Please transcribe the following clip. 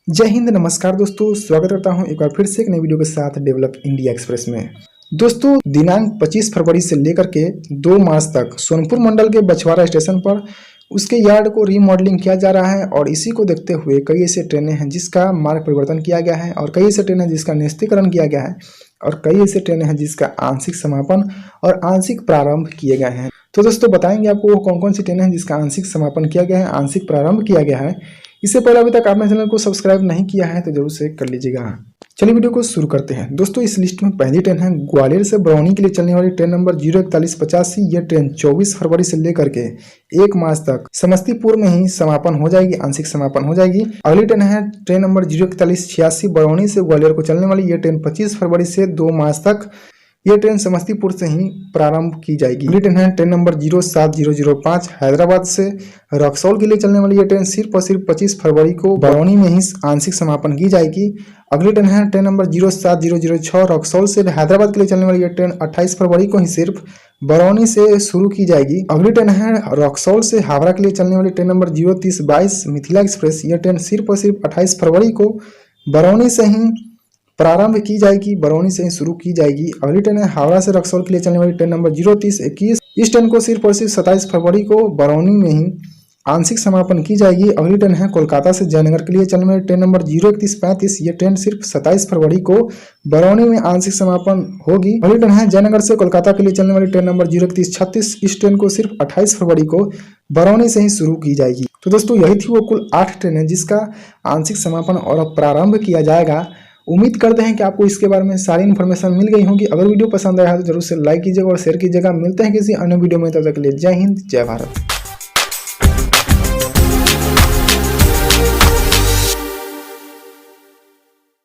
जय हिंद, नमस्कार दोस्तों। स्वागत करता हूं एक बार फिर से एक नई वीडियो के साथ डेवलप इंडिया एक्सप्रेस में। दोस्तों, दिनांक 25 फरवरी से लेकर के 2 मार्च तक सोनपुर मंडल के बछवाड़ा स्टेशन पर उसके यार्ड को रीमॉडलिंग किया जा रहा है और इसी को देखते हुए कई ऐसे ट्रेनें हैं जिसका मार्ग परिवर्तन किया गया है और कई ऐसे ट्रेनें जिसका निश्चितीकरण किया गया है और कई ऐसे ट्रेनें हैं जिसका आंशिक समापन और आंशिक प्रारंभ किए गए हैं। तो दोस्तों, बताएंगे आपको वो कौन कौन सी ट्रेनें हैं जिसका आंशिक समापन किया गया है, आंशिक प्रारंभ किया गया है। इससे पहले अभी तक आपने चैनल को सब्सक्राइब नहीं किया है तो जरूर से कर लीजिएगा। चलिए वीडियो को शुरू करते हैं। दोस्तों, इस लिस्ट में पहली ट्रेन है ग्वालियर से बरौनी के लिए चलने वाली ट्रेन नंबर 04185। यह ट्रेन 24 फरवरी से लेकर के 1 मार्च तक समस्तीपुर में ही समापन हो जाएगी, आंशिक समापन हो जाएगी। अगली ट्रेन है ट्रेन नंबर 04186 बरौनी से ग्वालियर को चलने वाली। यह ट्रेन 25 फरवरी से 2 मार्च तक यह ट्रेन समस्तीपुर से ही प्रारंभ की जाएगी। अगली ट्रेन है ट्रेन नंबर 07005 हैदराबाद से रक्सौल के लिए चलने वाली। यह ट्रेन सिर्फ और सिर्फ 25 फरवरी को बरौनी में ही आंशिक समापन की जाएगी। अगली ट्रेन है ट्रेन नंबर 07006 रक्सौल से हैदराबाद के लिए चलने वाली। यह ट्रेन 28 फरवरी को ही सिर्फ बरौनी से शुरू की जाएगी। अगली ट्रेन है रक्सौल से हावड़ा के लिए चलने वाली ट्रेन नंबर 03022 मिथिला एक्सप्रेस। यह ट्रेन सिर्फ और सिर्फ 28 फरवरी को बरौनी से ही प्रारंभ की जाएगी, बरौनी से ही शुरू की जाएगी। अगली ट्रेन है हावड़ा से रक्सौल के लिए चलने वाली ट्रेन नंबर 03021। इस ट्रेन को सिर्फ और सिर्फ 27 फरवरी को बरौनी में ही आंशिक समापन की जाएगी। अगली ट्रेन है कोलकाता से जयनगर के लिए चलने वाली ट्रेन नंबर 03135। यह ट्रेन सिर्फ 27 फरवरी को बरौनी में आंशिक समापन होगी। अगली ट्रेन है जयनगर से कोलकाता के लिए चलने वाली ट्रेन नंबर 03136। इस ट्रेन को सिर्फ 28 फरवरी को बरौनी से ही शुरू की जाएगी। तो दोस्तों, यही थी वो कुल 8 ट्रेनें जिसका आंशिक समापन और प्रारंभ किया जाएगा। उम्मीद करते हैं कि आपको इसके बारे में सारी इन्फॉर्मेशन मिल गई होगी। अगर वीडियो पसंद आया है तो जरूर से लाइक कीजिएगा और शेयर कीजिएगा। मिलते हैं किसी अन्य वीडियो में, तब तक के लिए जय हिंद, जय भारत।